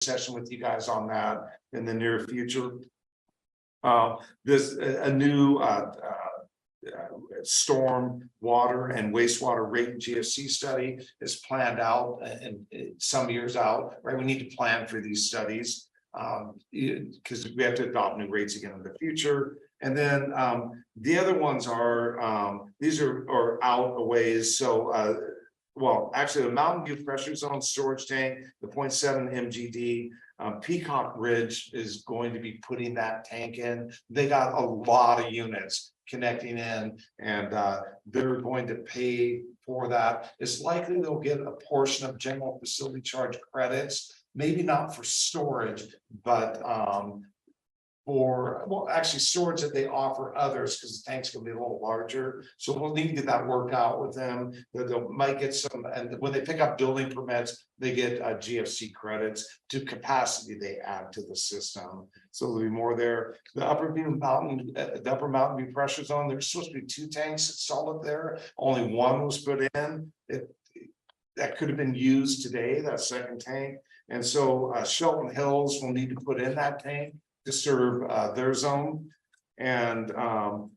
session with you guys on that in the near future. There's a new storm water and wastewater rate GFC study is planned out and some years out, right? We need to plan for these studies because we have to adopt new rates again in the future. And then the other ones are these are out a ways. So well, actually, the Mountain View pressure zone storage tank, the 0.7 MGD, Peacock Ridge is going to be putting that tank in. They got a lot of units connecting in, and they're going to pay for that. It's likely they'll get a portion of general facility charge credits, maybe not for storage, but for, well, actually storage that they offer others, because the tanks can be a little larger. So we'll need to get that worked out with them. They might get some, and when they pick up building permits, they get GFC credits to capacity they add to the system. So there'll be more there. The Upper Mountain View pressure zone, there's supposed to be 2 tanks installed there. Only 1 was put in. That could have been used today, that second tank. And so Shelton Hills will need to put in that tank to serve their zone. And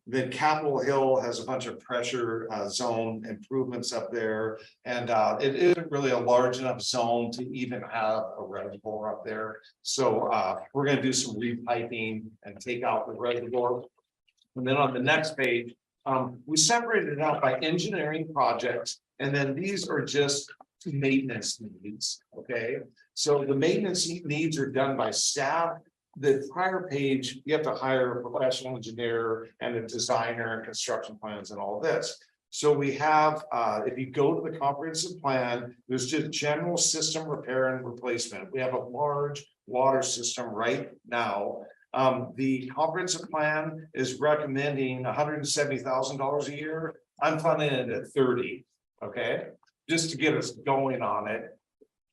then Capitol Hill has a bunch of pressure zone improvements up there. And it isn't really a large enough zone to even have a reservoir up there. So we're going to do some repiping and take out the reservoir. And then on the next page, we separated it out by engineering projects. And then these are just maintenance needs. Okay. So the maintenance needs are done by staff. The prior page, you have to hire a professional engineer and a designer and construction plans and all this. So we have, if you go to the comprehensive plan, there's just general system repair and replacement. We have a large water system right now. The comprehensive plan is recommending $170,000 a year. I'm funding it at 30, okay? Just to get us going on it.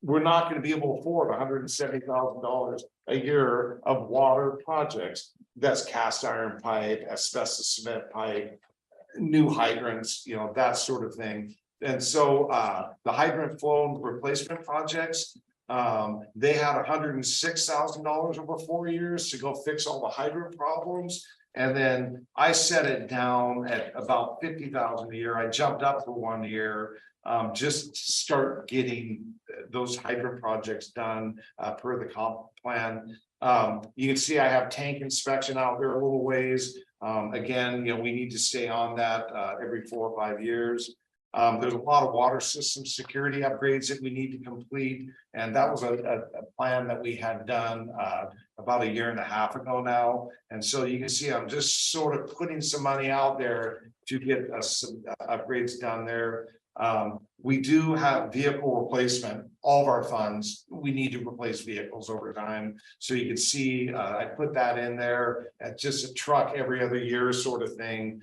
We're not going to be able to afford $170,000 a year of water projects. That's cast iron pipe, asbestos cement pipe, new hydrants, you know, that sort of thing. And so the hydrant flow replacement projects, they had $106,000 over 4 years to go fix all the hydrant problems. And then I set it down at about $50,000 a year. I jumped up for 1 year. Just start getting those hydrant projects done per the comp plan. You can see I have tank inspection out there a little ways. Again, you know, we need to stay on that every 4 or 5 years. There's a lot of water system security upgrades that we need to complete. And that was a plan that we had done about 1.5 years ago now. And so you can see I'm just sort of putting some money out there to get some upgrades done there. We do have vehicle replacement. All of our funds, we need to replace vehicles over time. So you can see I put that in there at just a truck every other year sort of thing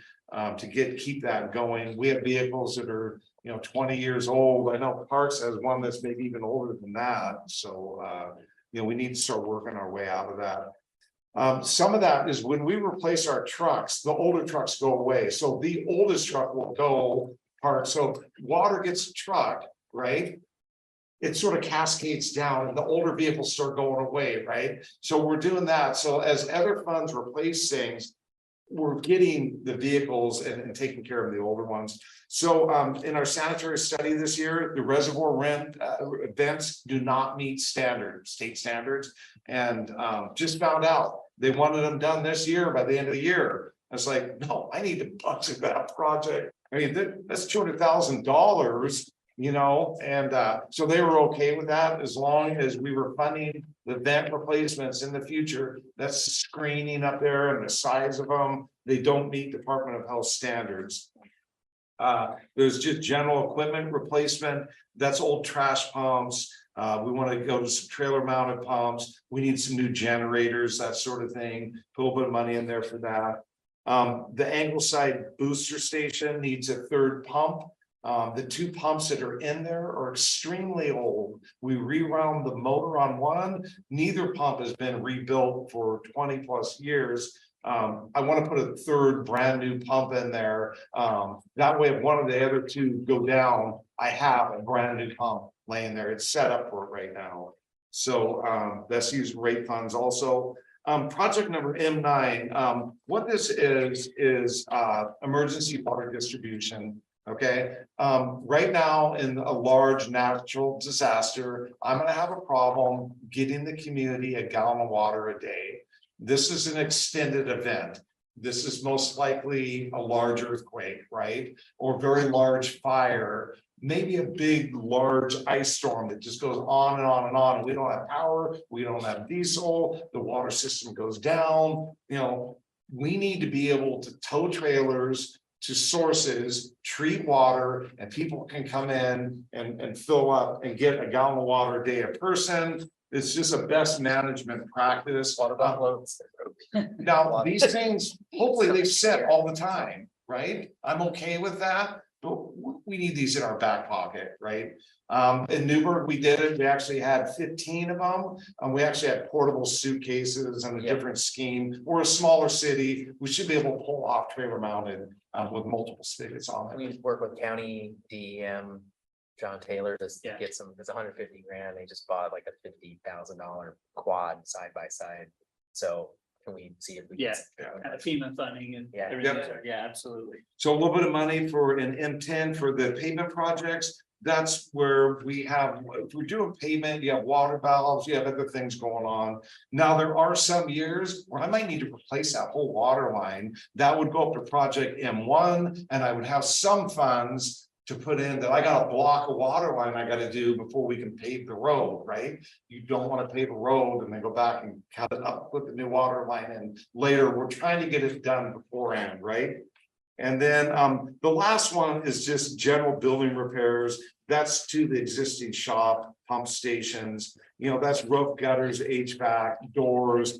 to keep that going. We have vehicles that are 20 years old. I know Parks has one that's maybe even older than that. So we need to start working our way out of that. Some of that is when we replace our trucks, the older trucks go away. So the oldest truck will go. So water gets a truck, right? It sort of cascades down and the older vehicles start going away, right? So we're doing that. So as other funds replace things, we're getting the vehicles and taking care of the older ones. So in our sanitary study this year, the reservoir vents do not meet state standards, and just found out they wanted them done this year by the end of the year. I was like, no, I need to budget that project. I mean, that's $200,000, and so they were okay with that as long as we were funding the vent replacements in the future. That's the screening up there and the size of them. They don't meet Department of Health standards. There's just general equipment replacement. That's old trash pumps. We want to go to some trailer mounted pumps. We need some new generators, that sort of thing. Put a little bit of money in there for that. The Angleside booster station needs a 3rd pump. The 2 pumps that are in there are extremely old. We rewound the motor on one. Neither pump has been rebuilt for 20 plus years. I want to put a 3rd brand new pump in there. That way, if one of the other 2 go down, I have a brand new pump laying there. It's set up for it right now. So that's used rate funds also. Project number M9, what this is emergency water distribution. Okay, right now in a large natural disaster, I'm gonna have a problem getting the community a gallon of water a day. This is an extended event. This is most likely a large earthquake, right? Or very large fire, maybe a big, large ice storm that just goes on and on and on. We don't have power, we don't have diesel, the water system goes down, you know. We need to be able to tow trailers to sources, treat water, and people can come in and fill up and get a gallon of water a day a person. It's just a best management practice. What about loads? Now, these things, hopefully they set all the time, right? I'm okay with that, but we need these in our back pocket, right? In Newburgh, we did it. We actually had 15 of them. We actually had portable suitcases and a different scheme. We're a smaller city. We should be able to pull off trailer mounted with multiple spigots on it. We work with county DEM, John Taylor, to get some, it's 150 grand. They just bought like a $50,000 quad side by side. So can we see if we Yeah, can? FEMA funding and Yeah. everything. Yep. Yeah, absolutely. So a little bit of money for an M10 for the pavement projects. That's where we have, if we're doing pavement, you have water valves, you have other things going on. Now, there are some years where I might need to replace that whole water line. That would go up to project M1, and I would have some funds to put in that I got a block of water line I gotta do before we can pave the road, right? You don't want to pave a road and then go back and cut it up, put the new water line in later. We're trying to get it done beforehand, right? And then the last one is just general building repairs. That's to the existing shop, pump stations, you know, that's roof gutters, HVAC, doors.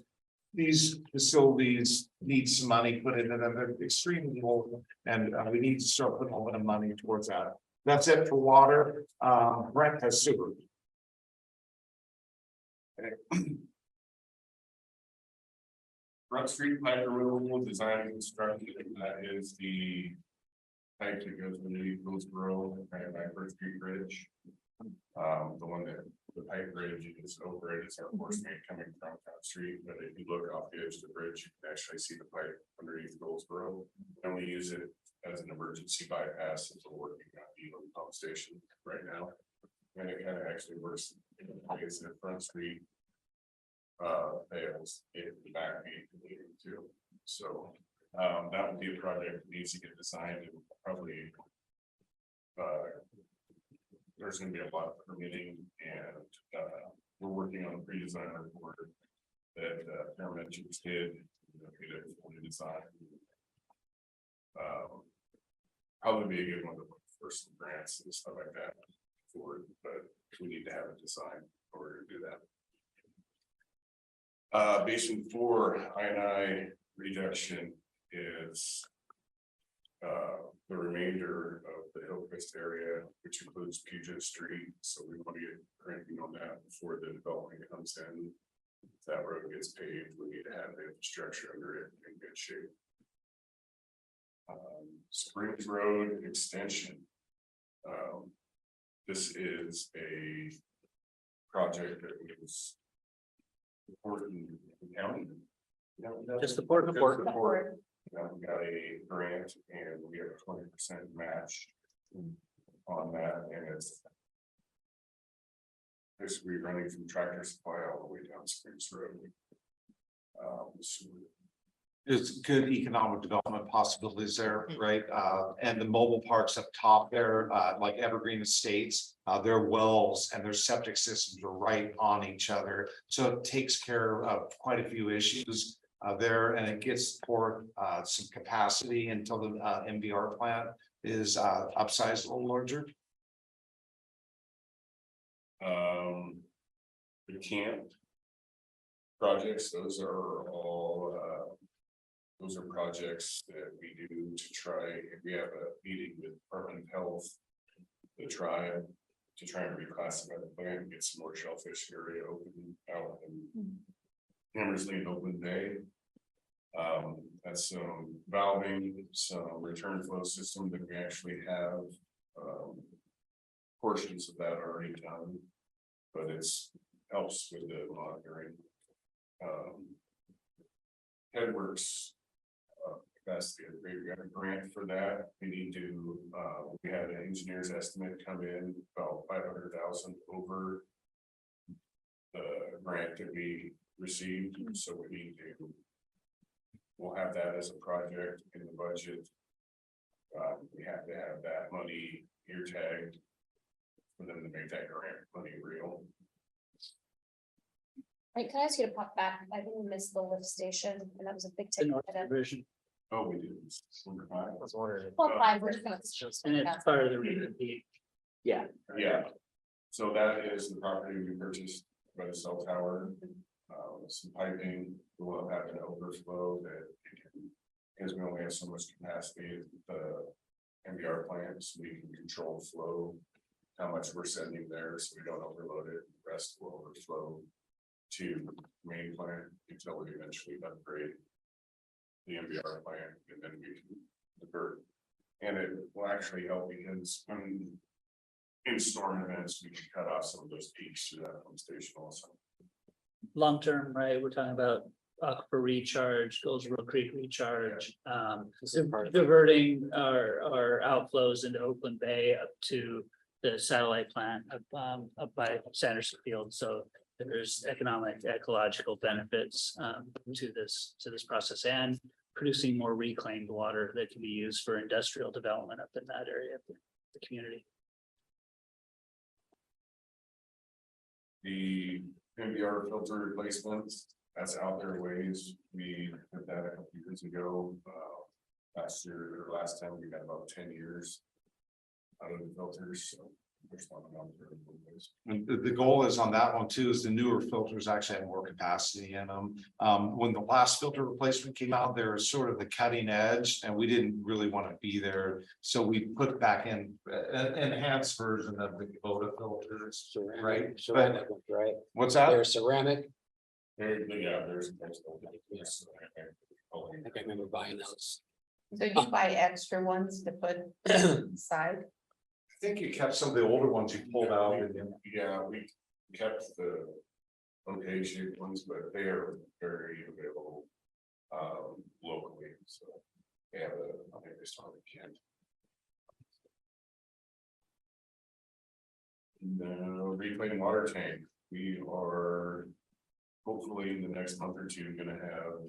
These facilities need some money put into them. They're extremely old, and we need to start putting a little bit of money towards that. That's it for water. Brent has sewer. Front Street pipe removal design and construction, that is the pipe that goes underneath Hillsborough and my First Street Bridge. The one that the pipe bridge is over it, it's our force main coming from Front Street, but if you look off the edge of the bridge, you can actually see the pipe underneath Hillsborough. And we use it as an emergency bypass as we're working on the pump station right now. And it kind of actually works in ways that Front Street fails in the back leading too. So that would be a project that needs to get designed and probably there's going to be a lot of permitting, and we're working on a pre-design report that paramedics did, get it fully designed. Probably be a good one to look for some grants and stuff like that for, but we need to have it designed in order to do that. Basin 4 I&I reduction is the remainder of the Hillcrest area, which includes Puget Street. So we want to get cranking on that before the development comes in. If that road gets paved, we need to have the infrastructure under it in good shape. Springs Road extension. This is a project that was important in the county. Just support. We got a grant and we have a 20% match on that, and it's basically running from Tractor Supply all the way down Springs Road. There's good economic development possibilities there, right? And the mobile parks up top there, like Evergreen Estates, their wells and their septic systems are right on each other. So it takes care of quite a few issues there, and it gets for some capacity until the MBR plant is upsized a little larger. The camp projects, those are all those are projects that we do to try. We have a meeting with Department of Health to try and reclassify the plant and get some more shellfish area open out in Hammersley and Oakland Bay. That's some valving, some return flow system that we actually have portions of that already done, but it's helps with the monitoring. Headworks. That's we got a grant for that. We need to, we had an engineer's estimate come in about 500,000 over. The grant that we received, so we need to. We'll have that as a project in the budget. We have to have that money ear tagged. For them to make that grant money real. Right, can I ask you to pop back? I think we missed the lift station, and that was a big The ticket. North item. Division, Oh, we did. I was wondering. Well, fine, we're just gonna- and it's part of the recompete. Yeah, Yeah. So that is the property we purchased by the cell tower. With some piping, we'll have an overflow that it can, because we only have so much capacity at the MBR plants, we can control flow. How much we're sending there, so we don't overload it, the rest will overflow to main plant until we eventually upgrade. The MBR plant, and then we can divert. And it will actually help because when in storm events, we can cut off some of those peaks through that pump station also. long term, right, we're talking about aquifer recharge, Goldsboro Creek recharge. Diverting our outflows into Oakland Bay up to the satellite plant up by Sanderson Field, so there's economic, ecological benefits to this process, and producing more reclaimed water that can be used for industrial development up in that area of the community. The MBR filter replacements, that's out there ways. We did that a couple years ago. Last year or last time we got about 10 years out of the filters, so there's one out there. And the goal is on that one too, is the newer filters actually have more capacity in them. When the last filter replacement came out, there was sort of the cutting edge and we didn't really want to be there. So we put back in an enhanced version of the Kubota filters, right? Ceramic, right? What's that? They're ceramic. Yeah, there's. I think I remember buying those. So you buy extra ones to put aside? I think you kept some of the older ones you pulled out. Yeah, we kept the okay shaped ones, but they are very available locally, so they have I think they started Kent. The reclaimed water tank, we are hopefully in the next month or two gonna have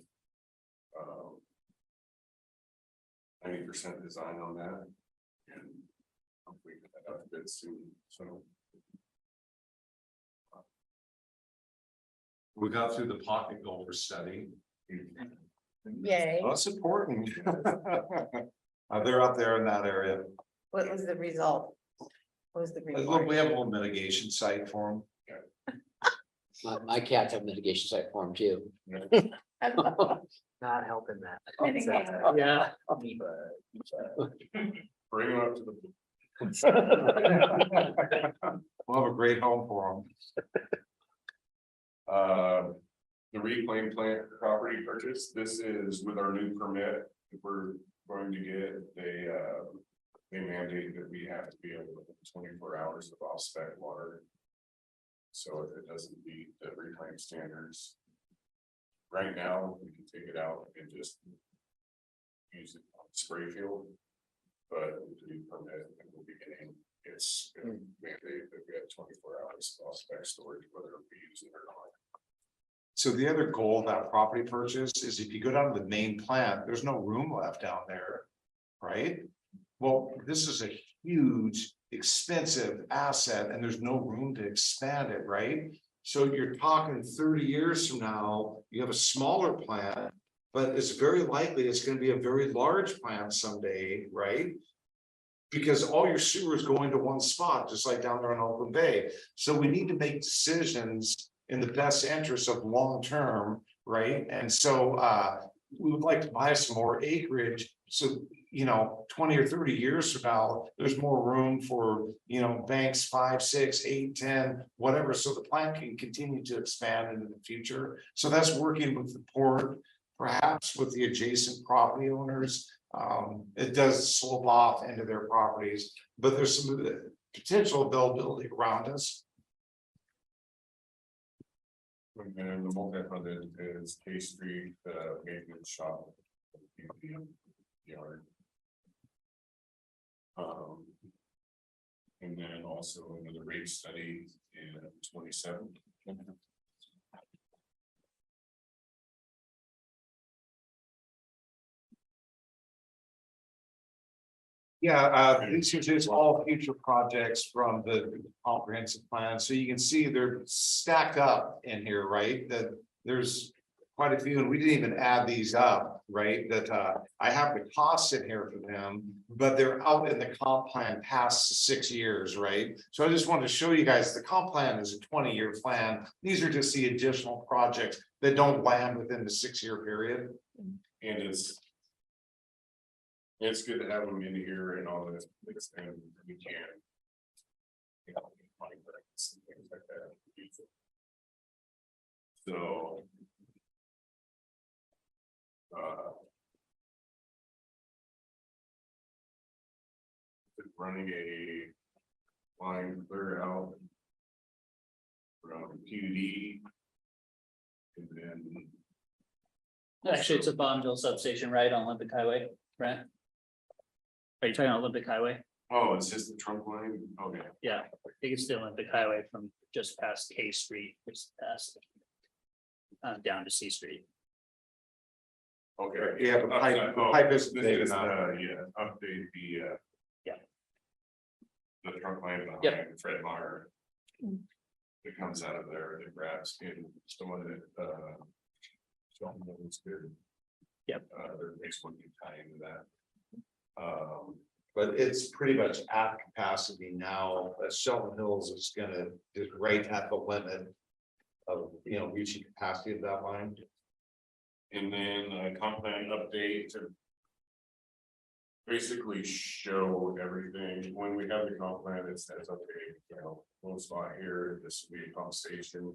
90% design on that, and hopefully get that out a bit soon, so. We got through the pocket gopher study. Yay. That's important. They're out there in that area. What was the result? What was the Look, report? we have a little mitigation site for them. My cats have mitigation site form too. Not helping that. Yeah. Bring them up to the. We'll have a great home for them. The reclaim plant property purchase, this is with our new permit that we're going to get, they mandate that we have to be able to put 24 hours of off-spec water. So if it doesn't meet the reclaim standards. Right now, we can take it out and just use it on spray field. But with the new permit that we'll be getting, it's mandate that we have 24 hours of off-spec storage, whether we use it or not. So the other goal of that property purchase is if you go down to the main plant, there's no room left down there, right? Well, this is a huge, expensive asset and there's no room to expand it, right? So you're talking 30 years from now, you have a smaller plant, but it's very likely it's going to be a very large plant someday, right? Because all your sewer is going to one spot, just like down there in Oakland Bay. So we need to make decisions in the best interest of long term, right? And so we would like to buy some more acreage. So, 20 or 30 years from now, there's more room for, banks 5, 6, 8, 10, whatever. So the plant can continue to expand into the future. So that's working with the port, perhaps with the adjacent property owners. It does slope off into their properties, but there's some potential availability around us. And then the multi-funded is K Street, maintenance shop. Yard. And then also another rate study in 27. Yeah, these are just all future projects from the comprehensive plan, so you can see they're stacked up in here, right? That there's quite a few, and we didn't even add these up, right? That I have the costs in here for them, but they're out in the comp plan past 6 years, right? So I just wanted to show you guys, the comp plan is a 20-year plan. These are just the additional projects that don't land within the 6-year period. And it's good to have them in here and all this, and we can. You know, money breaks and things like that. So. Running a line clear out. From PUD. And then. Actually, it's a Bonneville substation, right, on Olympic Highway, right? Are you talking Olympic Highway? Oh, it's just the trunk line, okay. Yeah, I think it's the Olympic Highway from just past K Street, just past. Down to C Street. Okay. Yeah, the pipe is big enough. Yeah, update the. Yeah. The trunk line behind Yep. Fred Meyer. It comes out of there, it grabs in someone that, Shelton was good. Yep. There makes one new tie into that. But it's pretty much at capacity now. Shelton Hills is gonna just right at the limit of, you know, reaching capacity of that line. And then comp plan update to. Basically show everything, when we have the comp plan, it says, okay, you know, one spot here, this will be a pump station.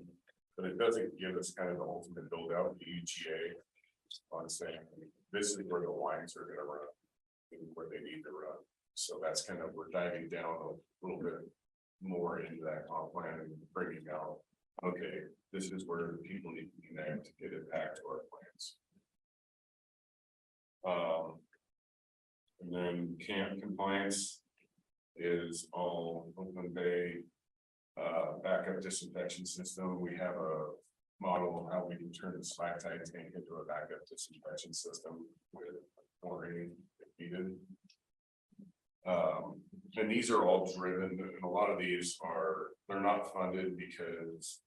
But it doesn't give us kind of the ultimate build out, the UGA. On saying, this is where the lines are gonna run. And where they need to run, so that's kind of, we're diving down a little bit more into that comp plan and breaking out. Okay, this is where the people need to connect to get it back to our plans. And then camp compliance is all Oakland Bay backup disinfection system. We have a model of how we can turn the spike tank into a backup disinfection system with chlorine if needed. And these are all driven, and a lot of these they're not funded because.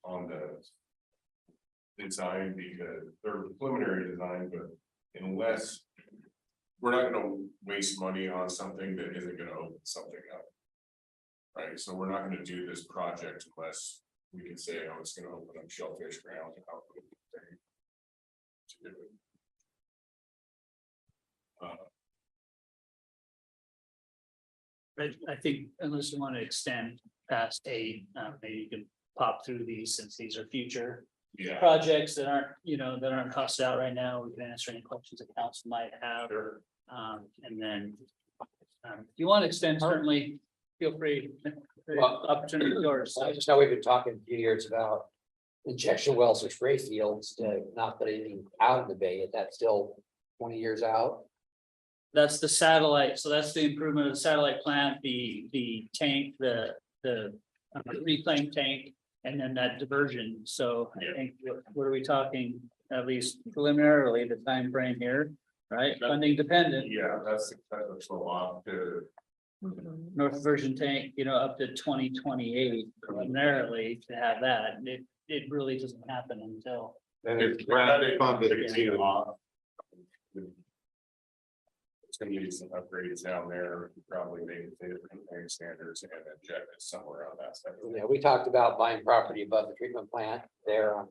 On the design, because they're preliminary design, but unless. We're not gonna waste money on something that isn't gonna open something up. Right, so we're not gonna do this project unless we can say, oh, it's gonna open up shellfish ground. To do it. I think unless you want to extend past 8, maybe you can pop through these since these are future Yeah. projects that aren't, that aren't costed out right now. We can answer any questions that council might have. Sure. And then if you want to extend, certainly feel free. Well, Opportunity is yours. I just know we've been talking a few years about injection wells or spray fields to not put anything out in the bay. Is that still 20 years out? That's the satellite, so that's the improvement of the satellite plant, the tank, the reclaim tank, and then that diversion. So I think, what are we talking, at least preliminarily, the time frame here, right? Funding dependent, Yeah, that's a lot to. North Diversion tank, up to 2028 preliminarily to have that. It really doesn't happen until. And it's grant funded too. It's gonna need some upgrades down there, probably make the different standards and inject it somewhere on that side. Yeah, we talked about buying property above the treatment plant there on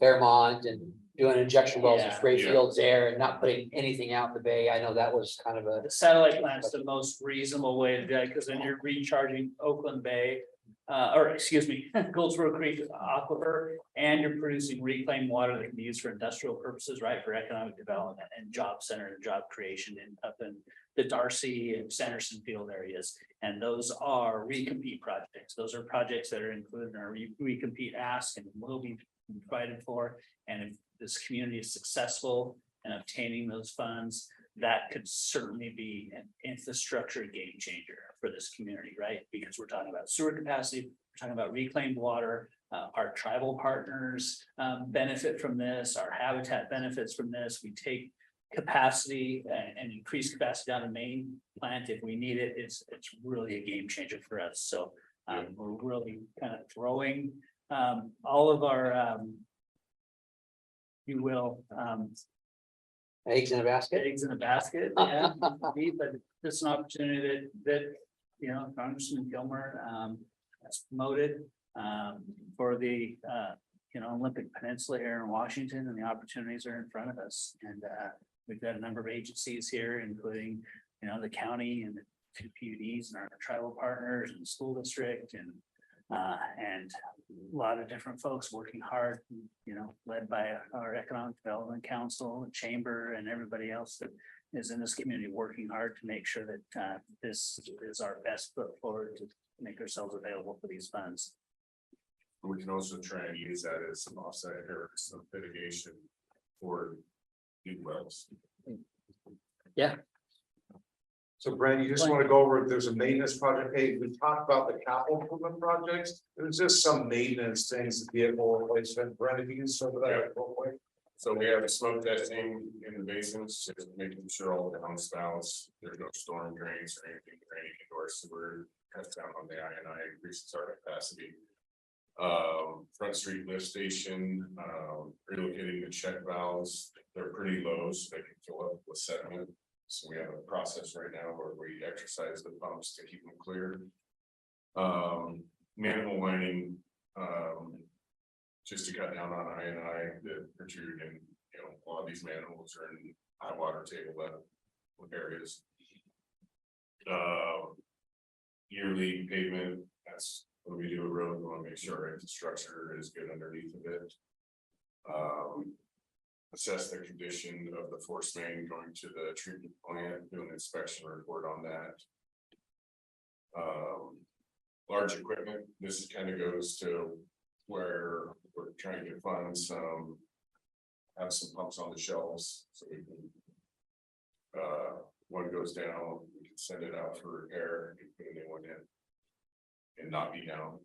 Fairmont and doing injection wells and spray Yeah. fields there and not putting anything out in the bay. I know that was kind of a. The satellite plant's the most reasonable way to do it, because then you're recharging Oakland Bay. Or excuse me, Goldsboro Creek Aquifer, and you're producing reclaimed water that can be used for industrial purposes, right? For economic development and job center and job creation up in the Darcy and Sanderson field areas. And those are recompete projects. Those are projects that are included in our recompete ask and will be provided for. And if this community is successful in obtaining those funds, that could certainly be an infrastructure game changer for this community, right? Because we're talking about sewer capacity, we're talking about reclaimed water. Our tribal partners benefit from this, our habitat benefits from this. We take capacity and increase capacity down the main plant if we need it. It's really a game changer for us. So we're really kind of throwing all of our you will Eggs in a basket. eggs in a basket. Yeah, but this is an opportunity that you know, Congressman Gilmer has promoted for the you know, Olympic Peninsula here in Washington, and the opportunities are in front of us. And we've got a number of agencies here, including, you know, the county and the two PUDs and our tribal partners and the school district and a lot of different folks working hard, you know, led by our Economic Development Council and Chamber and everybody else that is in this community working hard to make sure that this is our best foot forward to make ourselves available for these funds. We can also try and use that as some offset or some mitigation for new wells. Yeah. So Brent, you just want to go over, there's a maintenance project, hey, we talked about the capital improvement projects, there's just some maintenance things, the vehicle replacement, Brent, if you can start with that real quick. So we have smoke testing in the basins, just making sure all the downspouts, there's no storm drains or anything draining into our sewer, cuts down on the INI, increases our capacity. Front Street lift station, relocating the check valves, they're pretty low, so they can fill up with sediment. So we have a process right now where we exercise the pumps to keep them clear. Manhole lining, just to cut down on INI that protrude in, you know, a lot of these manholes are in high water table level areas. Yearly pavement, that's when we do a road, we want to make sure our infrastructure is good underneath of it. Assess the condition of the force main going to the treatment plant, do an inspection report on that. Large equipment, this kind of goes to where we're trying to fund some, have some pumps on the shelves, so we can, one goes down, we can send it out for repair and put a new one in and not be down.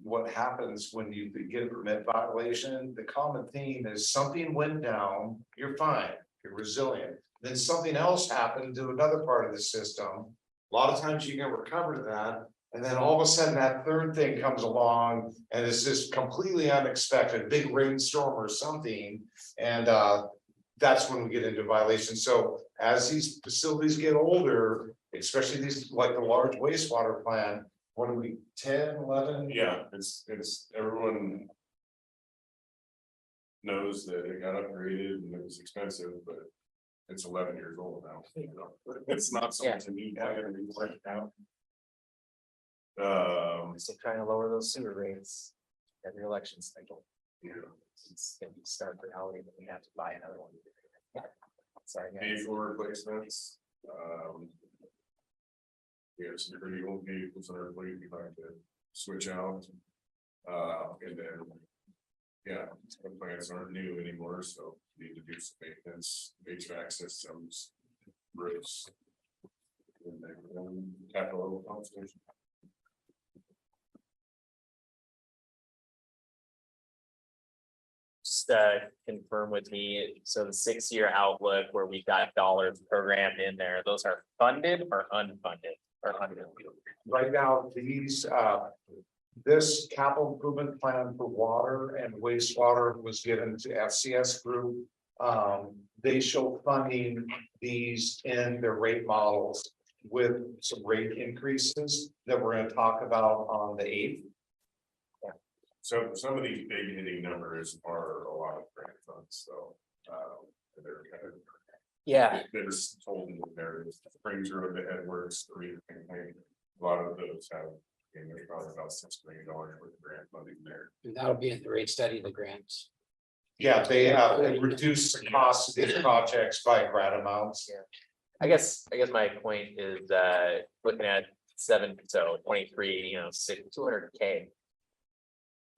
What happens when you get a permit violation, the common theme is something went down, you're fine, you're resilient. Then something else happened to another part of the system. A lot of times you can recover that, and then all of a sudden that third thing comes along and it's just completely unexpected, big rainstorm or something. And that's when we get into violations. So as these facilities get older, especially these like the large wastewater plant, what are we, 10, 11? Yeah, it's everyone knows that it got upgraded and it was expensive, but it's 11 years old now. You know, it's not so much a new plan to be worked out. So trying to lower those sewer rates every election cycle. Yeah, It's gonna be stark reality that we have to buy another one. Sorry, pay guys. for replacements. We have some pretty old vehicles that are waiting to switch out. And then, yeah, some plants aren't new anymore, so need to do some maintenance, HVAC systems, roofs. And then capital pump station. Just confirm with me, so the 6-year outlook where we've got dollars programmed in there, those are funded or unfunded or under? Right now, these, this capital improvement plan for water and wastewater was given to FCS Group. They show funding these in their rate models with some rate increases that we're gonna talk about on the 8th. So some of these big hitting numbers are a lot of grant funds, so they're kind of. Yeah, There's told in there, Springs Road to Edwards, a lot of those have, and there's probably about $6 million worth of grant funding there. And that'll be in the rate study, the grants. Yeah, they have reduced the cost of these projects by grant amounts. I guess my point is, looking at 23, 200K.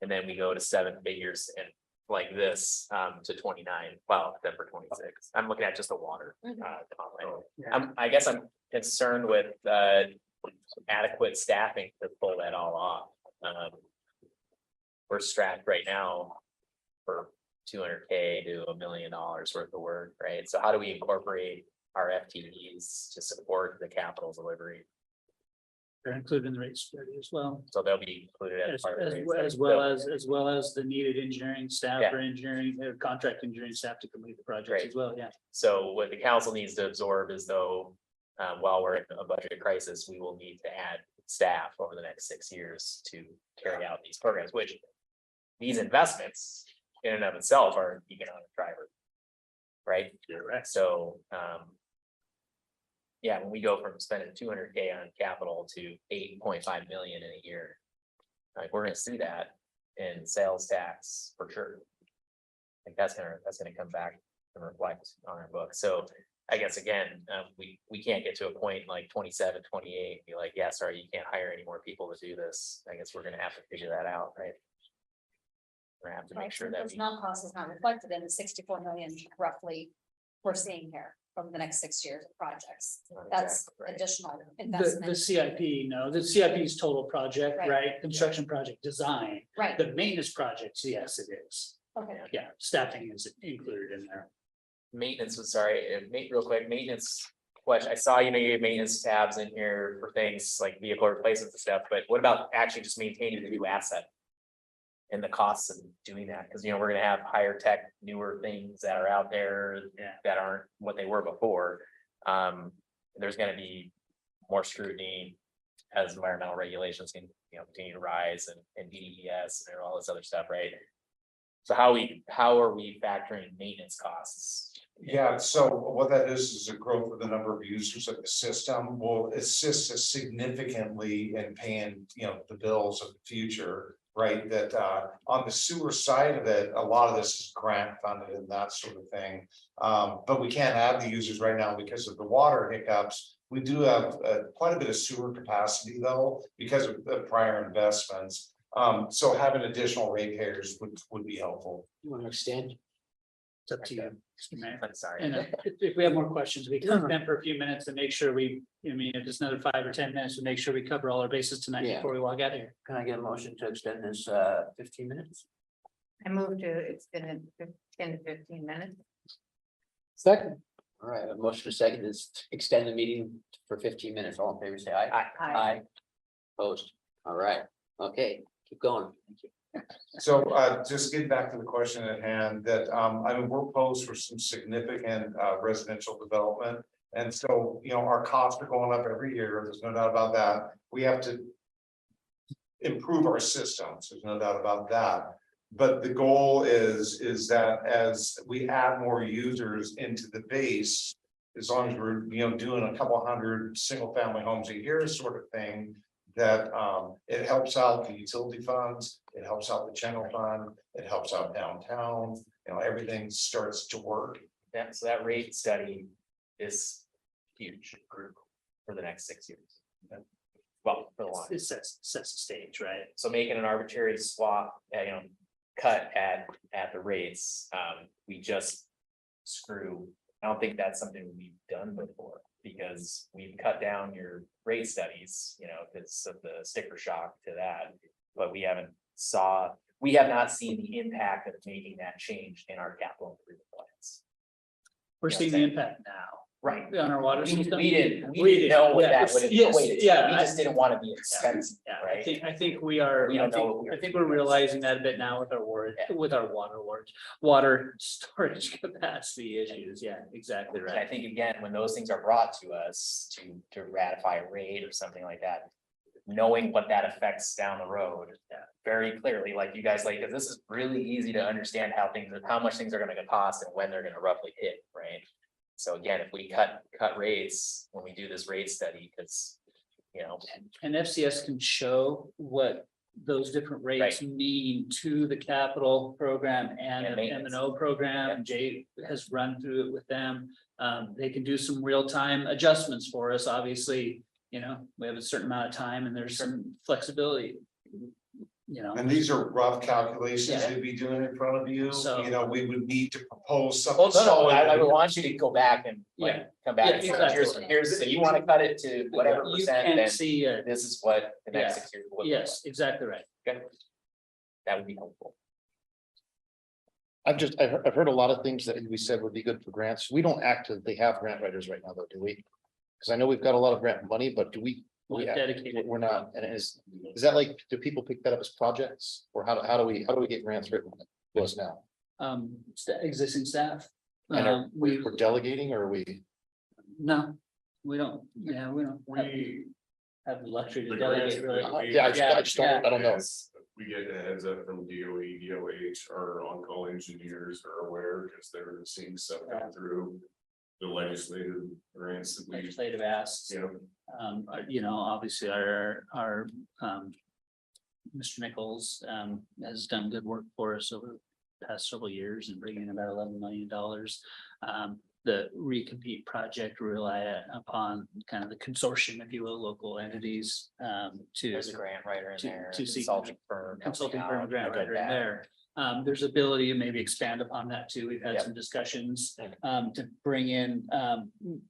And then we go to 7 figures and like this, to 29, well, then for 26, I'm looking at just the water. I guess I'm concerned with, adequate staffing to pull that all off. We're strapped right now for 200K to $1 million worth of work, right? So how do we incorporate our FTEs to support the capital delivery? They're included in the rate study as well. So they'll be included as part of the rate As study. well as the needed engineering staff Yeah. or engineering, contract engineering staff to complete the project Great. as well, yeah. So what the council needs to absorb is though, while we're in a budget crisis, we will need to add staff over the next 6 years to carry out these programs, which these investments in and of itself are an economic driver. Right? Correct. So, yeah, when we go from spending 200K on capital to 8.5 million in a year, like we're gonna see that in sales tax for sure. I think that's gonna come back and reflect on our book. So I guess again, we can't get to a point like 27, 28, be like, yeah, sorry, you can't hire any more people to do this. I guess we're gonna have to figure that out, right? We're gonna have to make sure that Those we, not cost is not reflected in the 64 million roughly we're seeing here from the next 6 years of projects. Not That's exactly right. additional The investment, CIP, no, the CIP is total project, Right. right? Construction project design, right? the maintenance projects, yes, it is. Okay, Yeah, staffing is included in there. maintenance was sorry, real quick, maintenance. Question, I saw you gave maintenance tabs in here for things like vehicle replacements and stuff, but what about actually just maintaining the new asset? And the costs of doing that, because we're gonna have higher tech, newer things that are out there. Yeah. That aren't what they were before. There's gonna be more scrutiny as environmental regulations can, continue to rise and DES and all this other stuff, right? So how are we factoring maintenance costs? Yeah, so what that is a growth of the number of users of the system will assist us significantly in paying, the bills of the future. Right, that on the sewer side of it, a lot of this is grant funded and that sort of thing. But we can't have the users right now because of the water hiccups. We do have quite a bit of sewer capacity though, because of the prior investments. So having additional ratepayers would be helpful. You want to extend? It's up to you, Mr. Mayor. I'm sorry. And if we have more questions, we can spend for a few minutes and make sure if just another 5 or 10 minutes to make sure we cover all our bases tonight Yeah. before we walk out here. Can I get a motion to extend this 15 minutes? I moved to extend it 10 to 15 minutes. Second. All right, a motion to second is to extend the meeting for 15 minutes. All in favor, say aye. Aye. Opposed. All right, okay, keep going. Thank you. So just getting back to the question at hand, that we're posed for some significant residential development. And so, our costs are going up every year. There's no doubt about that. We have to improve our systems. There's no doubt about that. But the goal is that as we add more users into the base, as long as we're, doing a couple hundred single family homes a year sort of thing, that it helps out the utility funds, it helps out the general fund, it helps out downtown, everything starts to work. Yeah, so that rate study is huge for the next 6 years. Well, for the long. It sets the stage, right? So making an arbitrary swap, cut at the rates, we just screw. I don't think that's something we've done before, because we've cut down your rate studies, because of the sticker shock to that. But we have not seen the impact of making that change in our capital improvement plans. We're seeing the impact now. Right. On our water We system. didn't We know what yeah, that would yes, equate to. yeah, We I- just didn't want to be expensive, Yeah, right? I think we are, We don't know what we I are think we're realizing that a bit now with our water storage capacity issues. Yeah, exactly And I right. think again, when those things are brought to us to ratify a rate or something like that, knowing what that affects down the road. Very clearly, like you guys, because this is really easy to understand how much things are gonna cost and when they're gonna roughly hit, right? So again, if we cut rates when we do this rate study, because, And FCS can show what those different rates mean to the capital program and And the maintenance. M&O program. Jay has run through it with them. They can do some real-time adjustments for us, obviously, you know, we have a certain amount of time and there's some flexibility. You know, And these are rough calculations Yeah. they'd be doing in front of you, So- you know, we would need to propose Well, something. no, I solid. would want you to go back and Yeah. like, come back, and say, exactly. here's, so you wanna cut it to whatever you percent, can't then see, this is what the next Yeah. 6 years will look like. yes, exactly right. Okay. That would be helpful. I've heard a lot of things that we said would be good for grants. We don't actively have grant writers right now, though, do we? Because I know we've got a lot of grant money, but do we? We're dedicated. We're not, and is that like, do people pick that up as projects? Or how do we get grants written to us now? Existing staff. And are We, we're delegating or are we? no, we don't, yeah, we don't. Have the luxury to delegate really. Yeah, I just don't, I don't know. We get a heads up from DOE, DOH, our on-call engineers are aware because they're seeing stuff come through. The legislative grants that we, Legislative asks. you know, You know, obviously our, Mr. Nichols, has done good work for us over the past several years and bringing in about $11 million. The recompete project rely upon kind of the consortium, if you will, local entities, to. There's a grant writer in to- there, to seek- consulting firm. Consulting helping firm out, grant I read writer in that. there. There's ability to maybe expand upon that too. We've had Yep. some discussions Okay. to bring in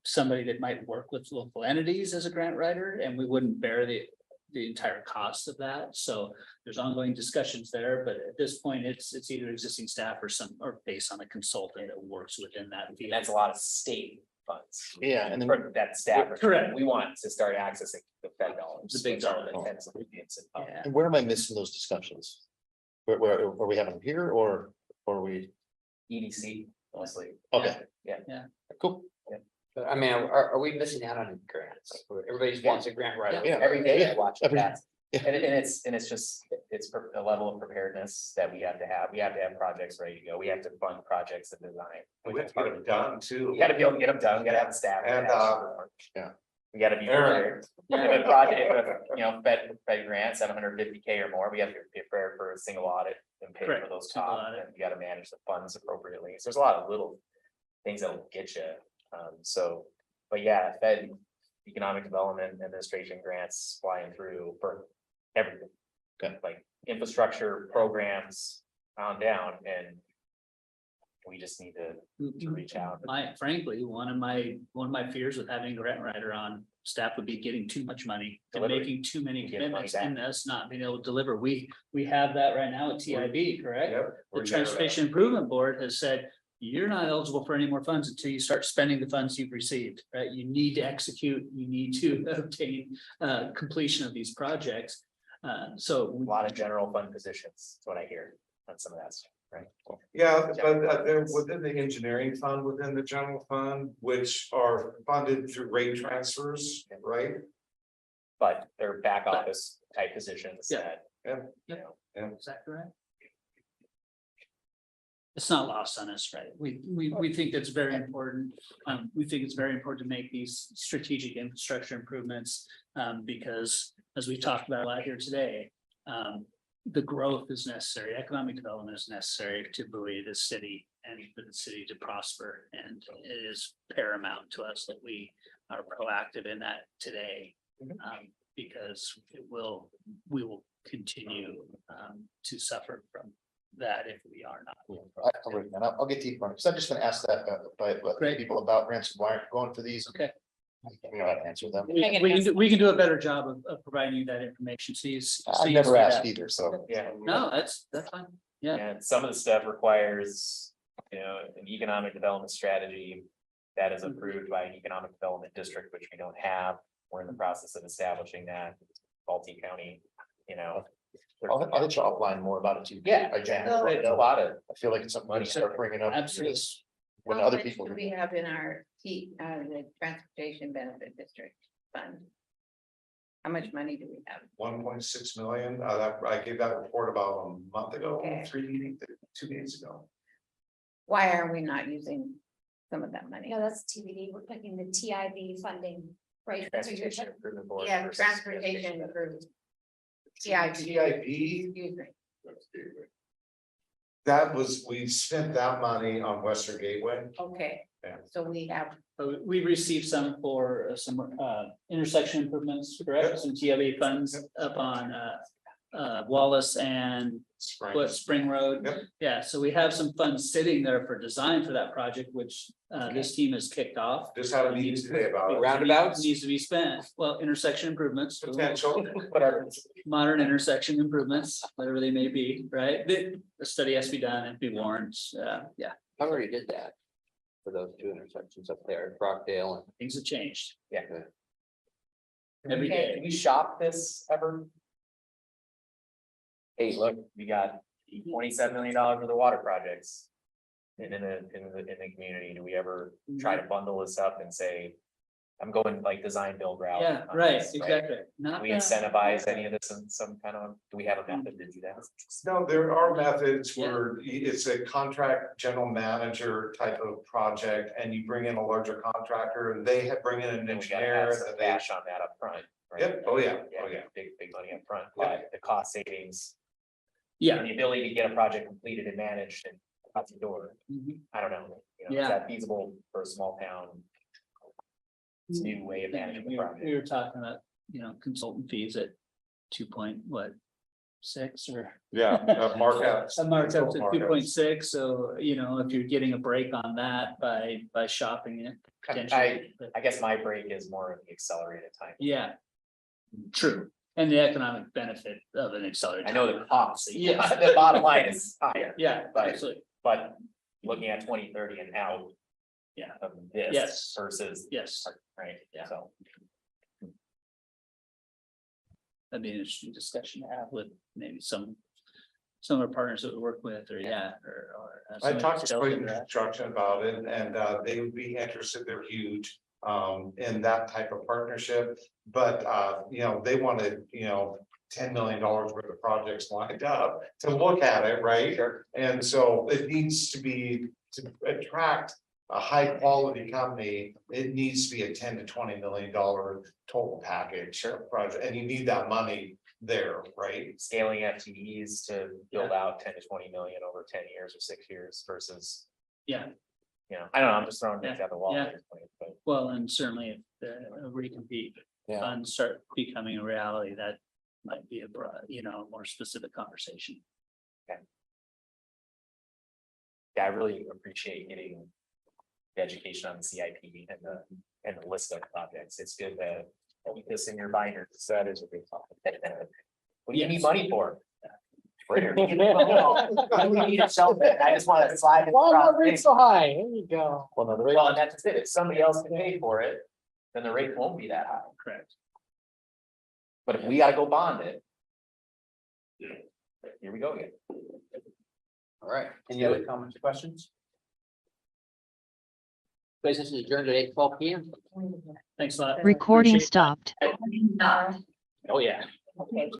somebody that might work with local entities as a grant writer, and we wouldn't bear the entire cost of that. So there's ongoing discussions there, but at this point, it's either existing staff or based on a consultant that works within that And field. that's a lot of state funds. Yeah, and then For that staff. Correct. We want to start accessing the Fed dollars. The big which are dollars. the tens of millions of dollars. Yeah. And where am I missing those discussions? Where are we having them here or are we? EDC, mostly. Okay. Yeah. Cool. But I mean, are we missing out on grants? Everybody wants a grant writer. Yeah. Every day I Yeah. watch Every- that. yeah. And it's just, it's a level of preparedness that we have to have. We have to have projects ready to go. We have to fund projects and design. We have to get it done too. You gotta be able to get them done. You gotta have the staff. you And, gotta have- yeah. We gotta be prepared. If a project, you know, Fed grant, 750K or more, we have to be prepared for a single audit and pay for Correct. those Single costs. audit. And you gotta manage the funds appropriately. So there's a lot of little things that'll get you. But yeah, Fed Economic Development Administration grants flying through for everything. Okay. Like infrastructure programs on down, and we just need to reach out. Frankly, one of my fears with having a grant writer on staff would be getting too much money and Delivery. making too many Get money commitments back. and us not being able to deliver. We have that right now at TIB, correct? Yep. The we're there. Transportation Improvement Board has said, you're not eligible for any more funds until you start spending the funds you've received, right? You need to execute, you need to obtain completion of these projects. So A lot of general fund positions, is what I hear on some of that stuff, right? Yeah, but they're within the engineering fund, within the general fund, which are funded through rate transfers, right? But they're back office type positions Yeah. that, Yeah. you know, is that correct? It's not lost on us, right? We think that's very important. We think it's very important to make these strategic infrastructure improvements. Because as we talked about a lot here today, the growth is necessary, economic development is necessary to buoy the city and for the city to prosper. And it is paramount to us that we are proactive in that today. Because we will continue to suffer from that if we are not. I'll get deeper on it. So I'm just gonna ask that, by Great. people about grants, why aren't going for these? Okay. We know how to answer them. We can do a better job of providing you that information, so you. so I you never see asked that. either, so. yeah. No, that's fine. Yeah. And some of the stuff requires, you know, an economic development strategy that is approved by an economic development district, which we don't have. We're in the process of establishing that, Baltimore County, you know. I'll let you offline more about it too. Yeah, I jam yeah, it. a lot of, I feel like it's something we start bringing up. Absolutely. When How other much people. do we have in our the transportation benefit district fund? How much money do we have? 1.6 million, I gave that report about a month ago, Okay. 2 days ago. Why are we not using some of that money? No, that's TBD. We're picking the TIB funding, right? That's what you're Transportation Improvement Board. Yeah, versus transportation improvement. CIP, CIP, excuse me. that was, we spent that money on Western Gateway. Okay, Yeah. so we have, We received some for some intersection improvements, correct? Some TLA funds up on Wallace and what, Spring Road? Yep. Yeah, so we have some funds sitting there for design for that project, which this team has kicked off. Just had a meeting today about it. Roundabouts? Needs to be spent, well, intersection improvements. Potential. Whatever, modern intersection improvements, whatever they may be, right? The study has to be done and be warrants, yeah, I already did that. For those two intersections up there, Rockdale and. things have changed Yeah. every Okay. day. Can we shop this ever? Hey, look, we got $27 million for the water projects. In the community, do we ever try to bundle this up and say, I'm going like design build route? Yeah, on right, this, exactly. Do Not we that- incentivize any of this in some kind of, do we have a method to do that? No, there are methods where it's a contract general manager type of project and you bring in a larger contractor and they have bring in an Then we gotta engineer. have and some then they- cash on that up front, right? Yep, oh yeah, oh yeah. Big money up front, Yeah. but the cost savings. Yeah. And the ability to get a project completed and managed and out the door, Mhm. I don't know, is Yeah. that feasible for a small town? It's a new way of managing the We project. were talking about, consultant fees at 2.6 or. Yeah, markups. A markup to Markups. 2.6, so if you're getting a break on that by shopping it. potentially, but- I guess my break is more of the accelerated time. Yeah. True, and the economic benefit of an accelerated. I know the cost, Yeah. the bottom line is higher, Yeah, But- absolutely, but looking at 2030 and out. Yeah. Of this Yes. versus, yes, right, Yeah. so. that'd be an interesting discussion to have with maybe some of our partners that we work with, or I talked to Shelton, Slayton Construction about it and they would be interested, they're huge. In that type of partnership, but they wanted, $10 million worth of projects lined up to look at it, right? Sure. And so it needs to be, to attract a high quality company, it needs to be a 10 to $20 million total package project, and you need that money there, right? Scaling FTEs to build out 10 to 20 million over 10 years or 6 years versus, Yeah, I don't know, I'm just throwing things Yeah, at the wall. yeah. at this point, but well, and certainly if the recompete Yeah. funds start becoming a reality, that might be a broad, more specific conversation. Yeah, I really appreciate getting the education on the CIP and the list of projects. It's good to keep this in your binder. So that is a big topic. What do you need Yes. money for? Where do you need money? What do we need at Shelton? I just want to slide it. across. so high, there you go. Well, no, the rate- Well, and that's just it. If somebody else can pay for it, then the rate won't be that high. Correct. But if we gotta go bond it. Here we go again. All right, any other comments or questions? Business is adjourned at 8:12 PM. Thanks a lot. Recording Appreciate it. stopped. Oh, yeah. okay.